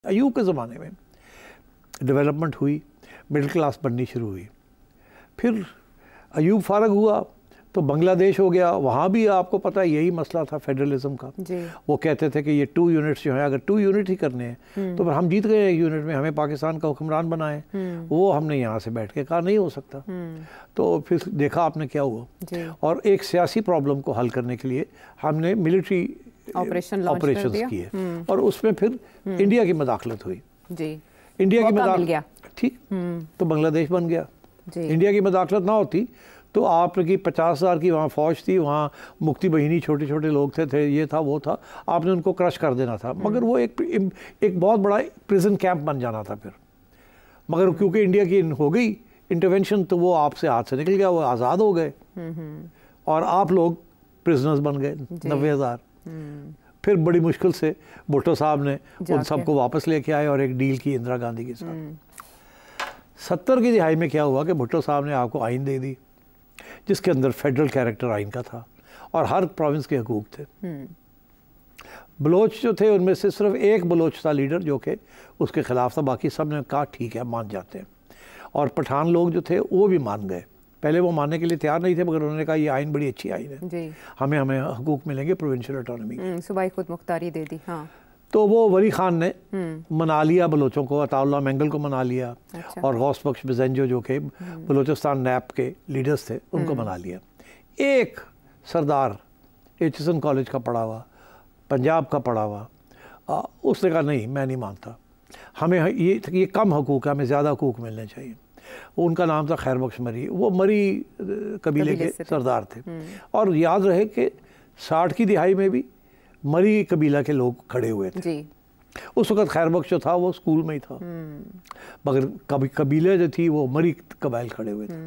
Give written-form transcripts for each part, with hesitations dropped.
अयूब के ज़माने में डेवलपमेंट हुई, मिडिल क्लास बननी शुरू हुई। फिर अयूब फारग हुआ तो बांग्लादेश हो गया, वहाँ भी आपको पता है यही मसला था फेडरलिज्म का। वो कहते थे कि ये 2 यूनिट्स जो हैं, अगर 2 यूनिट ही करने हैं तो फिर हम जीत गए 1 यूनिट में, हमें पाकिस्तान का हुक्मरान बनाए। वो हमने यहाँ से बैठ के कहा नहीं हो सकता। तो फिर देखा आपने क्या हुआ। और एक सियासी प्रॉब्लम को हल करने के लिए हमने मिलिट्री ऑपरेशन किए और उसमें फिर इंडिया की मदाखलत हुई। इंडिया की मदाखलत, ठीक, तो बांग्लादेश बन गया। इंडिया की मदाखलत ना होती तो आपकी 50,000 की वहाँ फ़ौज थी, वहाँ मुक्ति बहिनी छोटे छोटे लोग थे, ये था वो था, आपने उनको क्रश कर देना था। मगर वो एक बहुत बड़ा प्रिजन कैंप बन जाना था फिर। मगर क्योंकि इंडिया की हो गई इंटरवेंशन तो वो आपसे हाथ से निकल गया, वो आज़ाद हो गए और आप लोग प्रिजनर्स बन गए 90,000। फिर बड़ी मुश्किल से भुट्टो साहब ने उन सबको वापस लेके आए और एक डील की इंदिरा गांधी के साथ। 70 की दिहाई में क्या हुआ कि भुट्टो साहब ने आपको आइन दे दी जिसके अंदर फेडरल कैरेक्टर आइन का था और हर प्रोविंस के हकूक थे। बलोच जो थे उनमें से सिर्फ एक बलोच था लीडर जो कि उसके ख़िलाफ़ था, बाकी सब ने कहा ठीक है मान जाते हैं। और पठान लोग जो थे वो भी मान गए। पहले वो मानने के लिए तैयार नहीं थे मगर उन्होंने कहा ये आइन बड़ी अच्छी आइन है, हमें हकूक मिलेंगे प्रोविंशियल ऑटोनॉमी, सूबाई खुद मुख्तारी दे दी। हाँ। तो वो वली खान ने मना लिया बलोचों को, अताउल्लाह मेंगल को मना लिया। अच्छा। और गौस बख्श बिज़ेंजो जो के बलोचिस्तान नैप के लीडर्स थे उनको मना लिया। एक सरदार एचएसएन कॉलेज का पढ़ा हुआ, पंजाब का पढ़ा हुआ, उसने कहा नहीं मैं नहीं मानता, हमें ये कम हकूक़ है, हमें ज़्यादा हकूक़ मिलने चाहिए। उनका नाम था खैर बख्श मरी, वो मरी कबीले के सरदार थे। और याद रहे कि 60 की दिहाई में भी मरी कबीला के लोग खड़े हुए थे। उस वक़्त खैर बख्श जो था वो स्कूल में ही था, मगर कबीले जो थी वो मरी कबाइल खड़े हुए थे।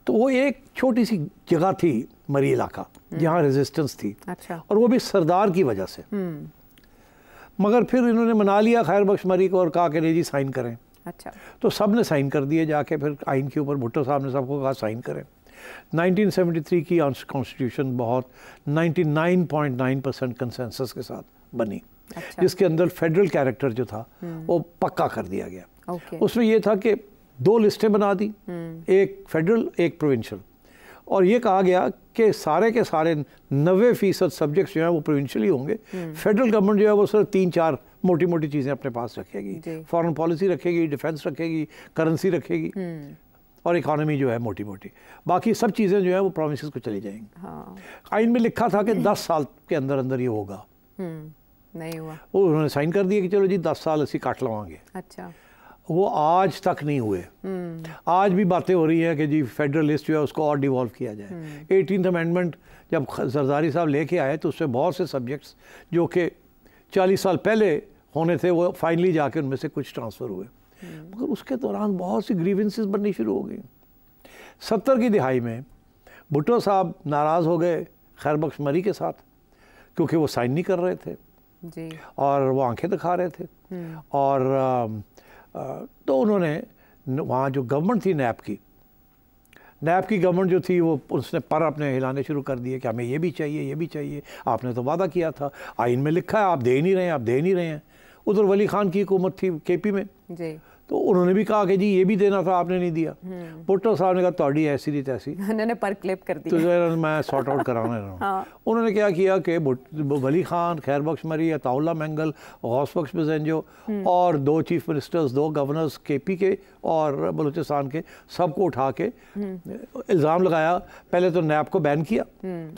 तो वो एक छोटी सी जगह थी मरी इलाका जहाँ रेजिस्टेंस थी। अच्छा। और वो भी सरदार की वजह से। मगर फिर इन्होंने मना लिया खैर बख्श मरी को और कहा कि नहीं जी साइन करें। अच्छा। तो सब ने साइन कर दिए जाके, फिर आइन के ऊपर भुट्टो साहब ने सबको कहा साइन करें। 1973 की कॉन्स्टिट्यूशन बहुत 99.9% कंसेंसस के साथ बनी। अच्छा। जिसके अंदर फेडरल कैरेक्टर जो था वो पक्का कर दिया गया। उसमें ये था कि 2 लिस्टें बना दी, एक फेडरल एक प्रोविंशियल, और ये कहा गया कि सारे के सारे 90% सब्जेक्ट्स जो हैं वो प्रोविंशियल ही होंगे। फेडरल गवर्नमेंट जो है वो सिर्फ 3-4 मोटी मोटी चीज़ें अपने पास रखेगी, फॉरेन पॉलिसी रखेगी, डिफेंस रखेगी, करेंसी रखेगी और इकॉनमी जो है मोटी मोटी, बाकी सब चीज़ें जो है वो प्रोविंसेस को चली जाएंगी। हाँ। आइन में लिखा था कि 10 साल के अंदर अंदर ये होगा, नहीं हुआ। वो उन्होंने साइन कर दिया कि चलो जी 10 साल ऐसी काट लवाएंगे। अच्छा। वो आज तक नहीं हुए। आज भी बातें हो रही हैं कि जी फेडरल लिस्ट जो है उसको और डिवॉल्व किया जाए। 18th अमेंडमेंट जब जरदारी साहब लेके आए तो उससे बहुत से सब्जेक्ट्स जो कि 40 साल पहले होने थे वो फाइनली जाके उनमें से कुछ ट्रांसफ़र हुए, मगर उसके दौरान बहुत सी ग्रीवेंसेस बननी शुरू हो गई। 70 की दिहाई में भुट्टो साहब नाराज़ हो गए खैर बख्श मरी के साथ क्योंकि वो साइन नहीं कर रहे थे जी। और वो आंखें दिखा रहे थे। और तो उन्होंने वहाँ जो गवर्नमेंट थी नैप की गवर्नमेंट जो थी वो उसने पर अपने हिलाने शुरू कर दिए कि हमें ये भी चाहिए, ये भी चाहिए, आपने तो वादा किया था, आइन में लिखा है, आप दे नहीं रहे हैं, आप दे नहीं रहे हैं। उधर वली खान की हुकूमत थी केपी में जी। तो उन्होंने भी कहा कि जी ये भी देना था, आपने नहीं दिया। भुट्टो साहब ने कहा तोड़ी ऐसी नहीं तैसी, उन्होंने पर क्लिप कर दिया, तो मैं सॉर्ट आउट कराने रहा हूँ। हाँ। उन्होंने क्या किया कि वली खान, खैर बख्श मरी, अताउल्लाह मेंगल, गौस बख्श बिज़ेंजो और 2 चीफ मिनिस्टर्स, 2 गवर्नर्स केपी के और बलूचिस्तान के, सबको उठा के इल्ज़ाम लगाया। पहले तो नैप को बैन किया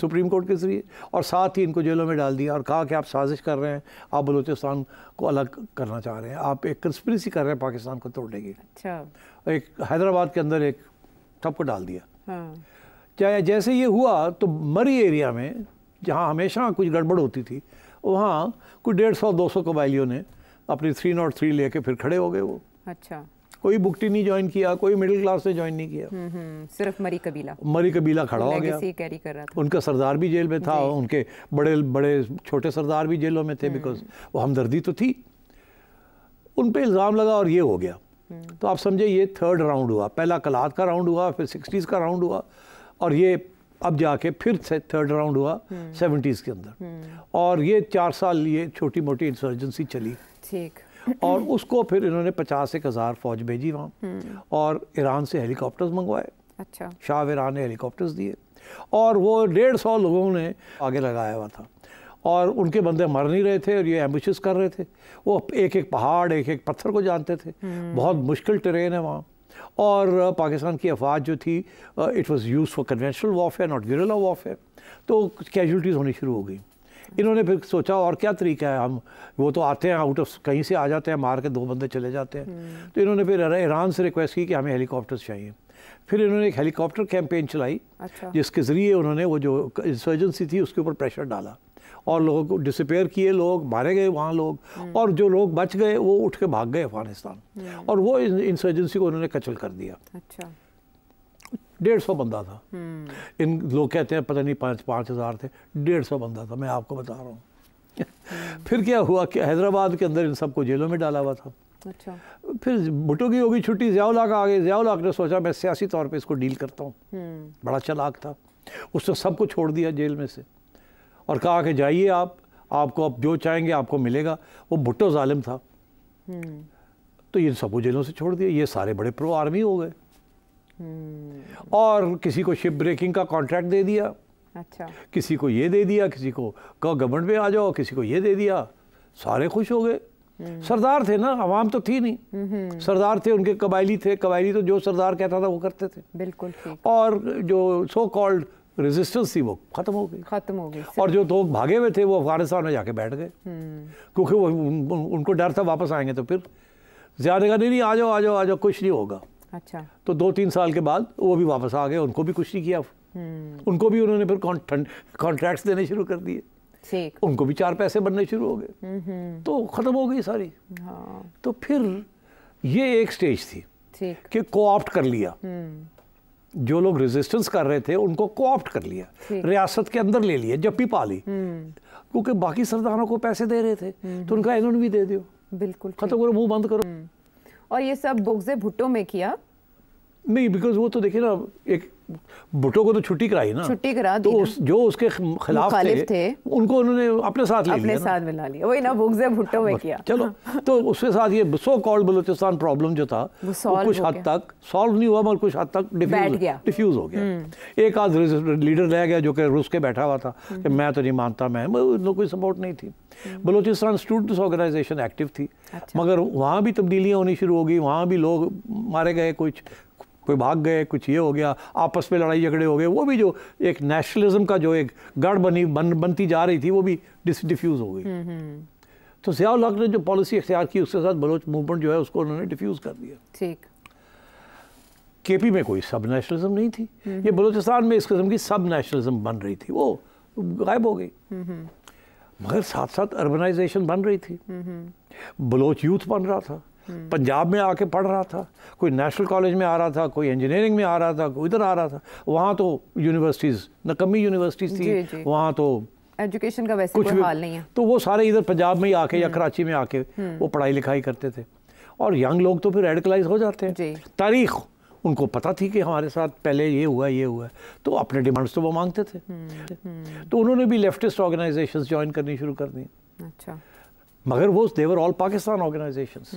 सुप्रीम कोर्ट के ज़रिए और साथ ही इनको जेलों में डाल दिया और कहा कि आप साजिश कर रहे हैं, आप बलूचिस्तान को अलग करना चाह रहे हैं, आप एक कंस्पिरेसी कर रहे हैं पाकिस्तान को तोड़ने की। अच्छा। एक हैदराबाद के अंदर एक सबको डाल दिया। हाँ। जैसे ये हुआ तो मरी एरिया में जहाँ हमेशा कुछ गड़बड़ होती थी वहाँ कुछ 150-200 कबाइलियों ने अपनी 303 लेके फिर खड़े हो गए वो। अच्छा। कोई बुकटी नहीं ज्वाइन किया, कोई मिडिल क्लास ने ज्वाइन नहीं किया, सिर्फ मरी कबीला खड़ा हो गया। कैरी कर रहा था। उनका सरदार भी जेल में था, उनके बड़े बड़े छोटे सरदार भी जेलों में थे, बिकॉज वो हमदर्दी तो थी। उन पे इल्ज़ाम लगा और ये हो गया। तो आप समझे ये 3rd राउंड हुआ, पहला कलात का राउंड हुआ, फिर 60s का राउंड हुआ और ये अब जाके फिर से 3rd राउंड हुआ 70s के अंदर। और ये 4 साल ये छोटी मोटी इंसर्जेंसी चली। ठीक। और उसको फिर इन्होंने 50,000 फौज भेजी वहाँ और ईरान से हेलीकॉप्टर्स मंगवाए। अच्छा। शाह ईरान ने हेलीकॉप्टर्स दिए और वो 150 लोगों ने आगे लगाया हुआ था और उनके बंदे मर नहीं रहे थे और ये एम्बुशेस कर रहे थे। वो एक एक पहाड़, एक एक पत्थर को जानते थे। बहुत मुश्किल टेरेन है वहाँ। और पाकिस्तान की अफवाज जो थी, it was used for conventional warfare, not guerrilla warfare. तो कैजुअलिटीज़ होनी शुरू हो गई। इन्होंने फिर सोचा और क्या तरीका है, हम वो तो आते हैं आउट ऑफ कहीं से आ जाते हैं, मार के 2 बंदे चले जाते हैं। तो इन्होंने फिर ईरान से रिक्वेस्ट की कि हमें हेलीकॉप्टर्स चाहिए। फिर इन्होंने एक हेलीकॉप्टर कैंपेन चलाई। अच्छा। जिसके ज़रिए उन्होंने वो जो इंसर्जेंसी थी उसके ऊपर प्रेशर डाला और लोगों को डिसअपेयर किए, लोग मारे गए वहाँ लोग, और जो लोग बच गए वो उठ के भाग गए अफगानिस्तान और वो इंसर्जेंसी को उन्होंने कचल कर दिया। अच्छा। 150 बंदा था। इन लोग कहते हैं पता नहीं 5,000 थे, 150 बंदा था, मैं आपको बता रहा हूँ। फिर क्या हुआ कि हैदराबाद के अंदर इन सबको जेलों में डाला हुआ था। अच्छा। फिर भुट्टो की होगी छुट्टी, ज़िया-उल हक आ गए। ज़िया-उल हक ने सोचा मैं सियासी तौर पे इसको डील करता हूँ। बड़ा चालाक था। उसने सबको छोड़ दिया जेल में से और कहा कि जाइए आपको अब जो चाहेंगे आपको मिलेगा। वो भुट्टो जालिम था। तो ये सबको जेलों से छोड़ दिया। ये सारे बड़े प्रो आर्मी हो गए और किसी को शिप ब्रेकिंग का कॉन्ट्रैक्ट दे दिया। अच्छा। किसी को ये दे दिया, किसी को कहा गवर्नमेंट में आ जाओ, किसी को ये दे दिया। सारे खुश हो गए। सरदार थे ना, अवाम तो थी नहीं। सरदार थे, उनके कबायली थे। कबायली तो जो सरदार कहता था वो करते थे। बिल्कुल ठीक। और जो सो कॉल्ड रेजिस्टेंस थी वो खत्म हो गई। और जो लोग भागे हुए थे वो अफगानिस्तान में जाके बैठ गए क्योंकि वो उनको डर था वापस आएंगे तो फिर ज़्यादा का नहीं, आ जाओ कुछ नहीं होगा। अच्छा। तो 2-3 साल के बाद वो भी वापस आ गए, उनको भी कुछ नहीं किया। उनको भी उन्होंने फिर कॉन्ट्रैक्ट्स देने शुरू कर दिए। उनको भी 4 पैसे बनने शुरू हो गए। तो ख़त्म हो गई सारी। हाँ। तो फिर ये एक स्टेज थी कि कोऑप्ट कर लिया। जो लोग रेजिस्टेंस कर रहे थे उनको कोऑप्ट कर लिया, रियासत के अंदर ले लिया, जप्पी पा ली। क्योंकि बाकी सरदारों को पैसे दे रहे थे तो उनका इन्होंने भी दे दियो। बिल्कुल खत्म करो, मुंह बंद करो। और ये सब बुग्ज़े भुट्टो में किया नहीं, बिकॉज वो तो देखिए ना, एक भुट्टो को तो छुट्टी कराई ना, छुट्टी करा दी। तो जो उसके खिलाफ थे उनको उन्होंने अपने साथ मिला लिया। वही ना, बुग्ज़े भुट्टो में किया। चलो, तो उसके साथ ये सो कॉल्ड बलूचिस्तान प्रॉब्लम जो था वो कुछ हद तक सॉल्व नहीं हुआ, मगर कुछ हद तक डिफ्यूज हो गया। एक आध लीडर रह गया जो कि रूस के बैठा हुआ था कि मैं तो नहीं मानता, मैं कोई सपोर्ट नहीं थी। बलूचिस्तान स्टूडेंट्स ऑर्गेनाइजेशन एक्टिव थी। मगर वहाँ भी तब्दीलियाँ होनी शुरू हो गई। वहाँ भी लोग मारे गए, कोई भाग गए, कुछ ये हो गया, आपस में लड़ाई झगड़े हो गए। वो भी जो एक नेशनलिज्म का जो एक गढ़ बनती जा रही थी वो भी डिफ्यूज़ हो गई। तो ज़िया-उल हक ने जो पॉलिसी इख्तियार की उसके साथ बलोच मूवमेंट जो है उसको उन्होंने डिफ्यूज़ कर दिया। ठीक। केपी में कोई सब नेशनलिज्म नहीं थी। ये बलूचिस्तान में इस किस्म की सब नेशनलिज्म बन रही थी, वो गायब हो गई। मगर साथ साथ अर्बनाइजेशन बन रही थी। बलोच यूथ बन रहा था, पंजाब में आके पढ़ रहा था, कोई नेशनल कॉलेज में आ रहा था, कोई इंजीनियरिंग में आ रहा था, कोई इधर आ रहा था। वहाँ तो यूनिवर्सिटीज़ नकम्मी यूनिवर्सिटीज़ थी, वहाँ तो एजुकेशन का वैसे कोई हाल नहीं है। तो वो सारे इधर पंजाब में ही आके या कराची में आके वो पढ़ाई लिखाई करते थे। और यंग लोग तो फिर रेडिकलाइज हो जाते हैं। तारीख उनको पता थी कि हमारे साथ पहले ये हुआ, तो अपने डिमांड्स तो वो मांगते थे। तो उन्होंने भी लेफ्टिस्ट ऑर्गेनाइजेशंस ज्वाइन करनी शुरू कर दी। अच्छा। मगर वो देवर ऑल पाकिस्तान ऑर्गेनाइजेशंस।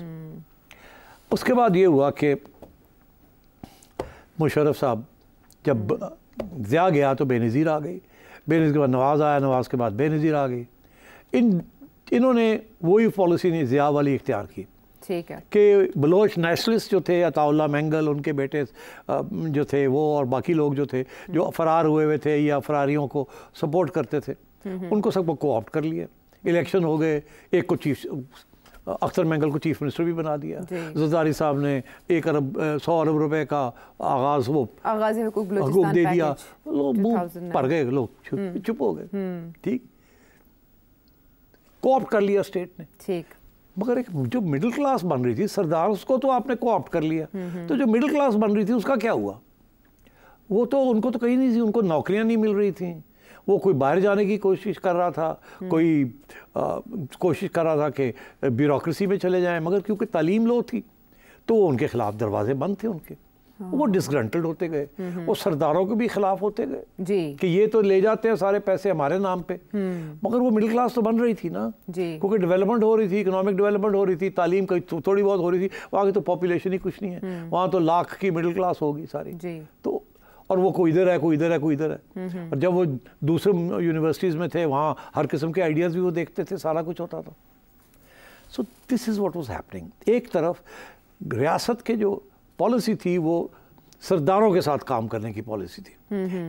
उसके बाद ये हुआ कि मुशर्रफ साहब जब ज़िया गया तो बेनज़ीर आ गई, बेनज़ीर के बाद नवाज़ आया, नवाज़ के बाद बेनज़ीर आ गई। इन्होंने वही पॉलिसी नहीं ज़िया वाली इख्तियार की। ठीक है। कि बलोच नेशनलिस्ट जो थे, अताउल्ला मेंगल, उनके बेटे जो थे वो, और बाकी लोग जो थे जो फरार हुए थे या फरारियों को सपोर्ट करते थे, उनको सबको कोऑप्ट कर लिया। इलेक्शन हो गए, एक को अख्तर मेंगल को चीफ मिनिस्टर भी बना दिया। ज़रदारी साहब ने 100 अरब रुपए का आगाज़ हुकूक दे दिया। लोग मुँह पर गए, लोग चुप हो गए। ठीक, कोऑप्ट कर लिया स्टेट ने। ठीक। मगर एक जो मिडिल क्लास बन रही थी, सरदार उसको तो आपने कोऑप्ट कर लिया, तो जो मिडिल क्लास बन रही थी उसका क्या हुआ? वो तो उनको तो कहीं नहीं थी, उनको नौकरियां नहीं मिल रही थी। वो कोई बाहर जाने की कोशिश कर रहा था, कोई कोशिश कर रहा था कि ब्यूरोक्रेसी में चले जाएं, मगर क्योंकि तालीम लो थी तो उनके खिलाफ दरवाजे बंद थे उनके। वो डिसग्रंटल्ड होते गए, वो सरदारों के भी खिलाफ होते गए जी कि ये तो ले जाते हैं सारे पैसे हमारे नाम पे। मगर वो मिडिल क्लास तो बन रही थी ना जी, क्योंकि डेवलपमेंट हो रही थी, इकोनॉमिक डेवलपमेंट हो रही थी, तालीम थोड़ी बहुत हो रही थी। वहाँ की तो पॉपुलेशन ही कुछ नहीं है, वहाँ तो लाख की मिडिल क्लास होगी सारी जी। तो, और वो कोई इधर है, कोई इधर है, कोई इधर है। और जब वो दूसरे यूनिवर्सिटीज़ में थे वहाँ हर किस्म के आइडियाज़ भी वो देखते थे, सारा कुछ होता था। So this is what was happening. एक तरफ रियासत के जो पॉलिसी थी वो सरदारों के साथ काम करने की पॉलिसी थी,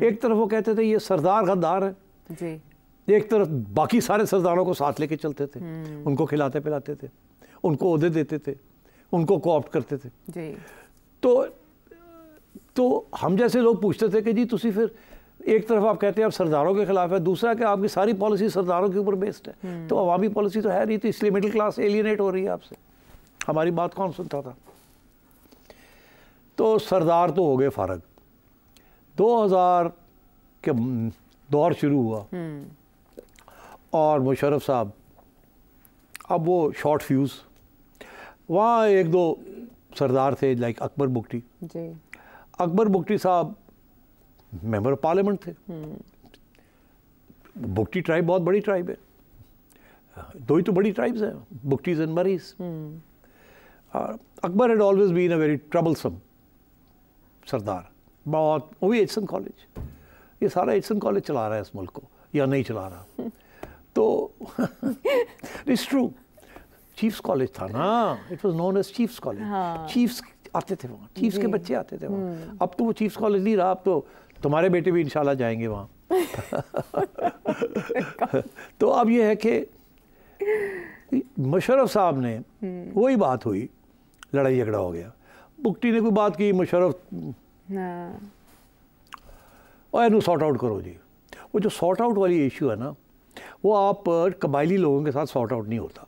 एक तरफ वो कहते थे ये सरदार गद्दार है जी, एक तरफ बाकी सारे सरदारों को साथ लेके चलते थे, उनको खिलाते पिलाते थे, उनको ओहदे देते थे, उनको कोऑप्ट करते थे जी। तो हम जैसे लोग पूछते थे कि जी तुसी फिर एक तरफ आप कहते हैं आप सरदारों के खिलाफ है, दूसरा कि आपकी सारी पॉलिसी सरदारों के ऊपर बेस्ड है, तो अवामी पॉलिसी तो है नहीं, तो इसलिए मिडिल क्लास एलियनेट हो रही है आपसे, हमारी बात कौन सुनता था। तो सरदार तो हो गए फारग, 2000 के दौर शुरू हुआ और मुशर्रफ साहब अब वो शॉर्ट फ्यूज़, वहाँ एक दो सरदार थे लाइक अकबर बुगटी जी। अकबर बुगटी साहब मेंबर ऑफ पार्लियामेंट थे। बुगटी ट्राइब बहुत बड़ी ट्राइब है, दो ही तो बड़ी ट्राइब्स हैं, Bugtis and Marris. Akbar had always been a very troublesome sardar, बहुत, वो भी एचसन कॉलेज, ये सारा एचसन कॉलेज चला रहा है इस मुल्क को या नहीं चला रहा तो इट्स ट्रू, चीफ्स कॉलेज था ना, it was known as chiefs college, chiefs आते थे वहाँ, चीफ्स के बच्चे आते थे वहाँ। अब तो वो चीफ्स कॉलेज नहीं रहा, अब तो तुम्हारे बेटे भी इंशाल्लाह जाएंगे वहाँ तो अब ये है कि मुशर्रफ साहब ने वही बात हुई, लड़ाई झगड़ा हो गया, बुगटी ने कोई बात की, मुशर्रफ और इन्हें सॉर्ट आउट करो जी। वो जो सॉर्ट आउट वाली इशू है ना, वो आप कबायली लोगों के साथ सॉर्ट आउट नहीं होता।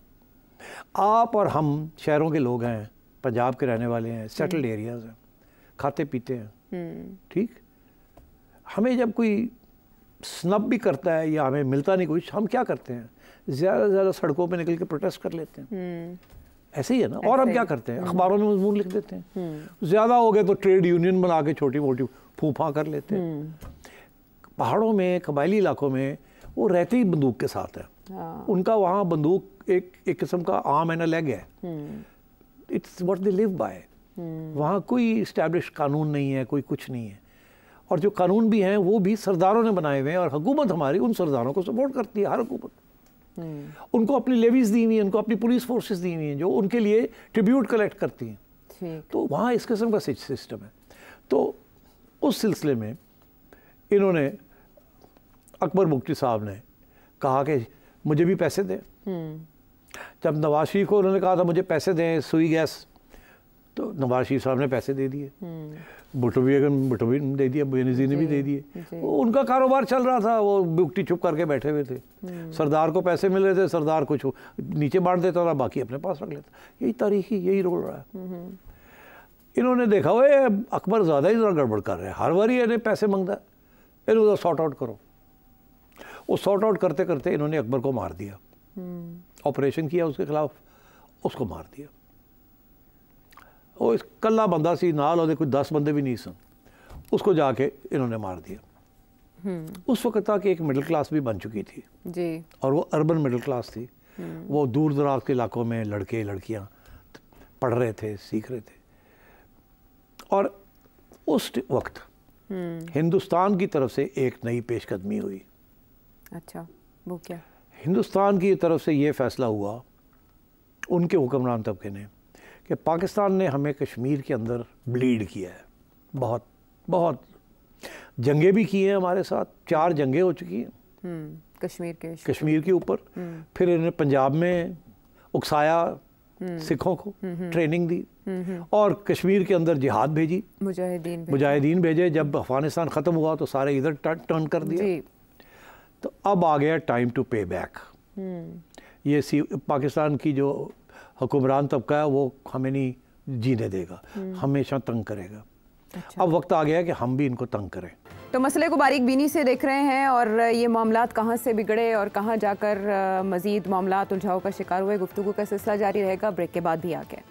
आप और हम शहरों के लोग हैं, पंजाब के रहने वाले हैं, सेटल्ड एरियाज हैं, खाते पीते हैं, ठीक। हमें जब कोई स्नब भी करता है या हमें मिलता नहीं कुछ, हम क्या करते हैं, ज़्यादा से ज़्यादा सड़कों पे निकल के प्रोटेस्ट कर लेते हैं, ऐसे ही है ना। और हम क्या करते हैं, अखबारों में मजमून लिख देते हैं, ज़्यादा हो गए तो ट्रेड यूनियन बना के छोटी मोटी फूफा कर लेते हैं। पहाड़ों में, कबायली इलाकों में वो रहते ही बंदूक के साथ है, उनका वहाँ बंदूक एक किस्म का आर्म एंड अ लेग है, it's what they live by. वहाँ कोई इस्टेब्लिश कानून नहीं है, कोई कुछ नहीं है, और जो कानून भी हैं वो भी सरदारों ने बनाए हुए हैं, और हुकूमत हमारी उन सरदारों को सपोर्ट करती है, हर हुकूमत। उनको अपनी लेवीज दी हुई हैं, उनको अपनी पुलिस फोर्सेस दी हुई हैं जो उनके लिए ट्रिब्यूट कलेक्ट करती हैं, तो वहाँ इस किस्म का सिस्टम है। तो उस सिलसिले में इन्होंने, अकबर बुगटी साहब ने कहा कि मुझे भी पैसे दें। जब नवाज शरीफ को उन्होंने कहा था मुझे पैसे दें सुई गैस, तो नवाज शरीफ साहब ने पैसे दे दिए, भुट्टो भी दे दिया, बेनज़ीर ने भी दे दिए। उनका कारोबार चल रहा था, वो बुगटी चुप करके बैठे हुए थे, सरदार को पैसे मिल रहे थे, सरदार कुछ नीचे बांट देता था, बाकी अपने पास रख लेता। यही तारीखी, यही रोल रहा है। इन्होंने देखा हुआ अकबर ज़्यादा ही ज़रा गड़बड़ कर रहे हैं, हर बार इन्हें पैसे मांगता है, इन्होंने सॉर्ट आउट करो। वो सॉर्ट आउट करते करते इन्होंने अकबर को मार दिया, ऑपरेशन किया उसके खिलाफ, उसको मार दिया। वो कल्ला बंदा सी, नाल और कोई 10 बंदे भी नहीं सन, उसको जाके इन्होंने मार दिया। उस वक्त तक एक मिडिल क्लास भी बन चुकी थी जी, और वो अर्बन मिडिल क्लास थी। वो दूर दराज के इलाकों में लड़के लड़कियां पढ़ रहे थे, सीख रहे थे, और उस वक्त हिंदुस्तान की तरफ से एक नई पेशकदमी हुई। अच्छा, वो क्या? हिंदुस्तान की तरफ से ये फैसला हुआ उनके हुक्मरान तबके ने कि पाकिस्तान ने हमें कश्मीर के अंदर ब्लीड किया है, बहुत बहुत जंगें भी की हैं हमारे साथ, 4 जंगें हो चुकी हैं कश्मीर के ऊपर। फिर इन्होंने पंजाब में उकसाया सिखों को, ट्रेनिंग दी, और कश्मीर के अंदर जिहाद भेजी, मुजाहिदीन भेजे। जब अफगानिस्तान ख़त्म हुआ तो सारे इधर टर्न कर दिया। तो अब आ गया टाइम टू पे बैक। ये पाकिस्तान की जो हुक्मरान तबका है वो हमें नहीं जीने देगा, हमेशा तंग करेगा। अच्छा। अब वक्त आ गया है कि हम भी इनको तंग करें। तो मसले को बारीक बीनी से देख रहे हैं, और ये मामलात कहाँ से बिगड़े और कहाँ जाकर मज़ीद मामलात उलझाव का शिकार हुए, गुफ्तगू का सिलसिला जारी रहेगा। ब्रेक के बाद भी आगे।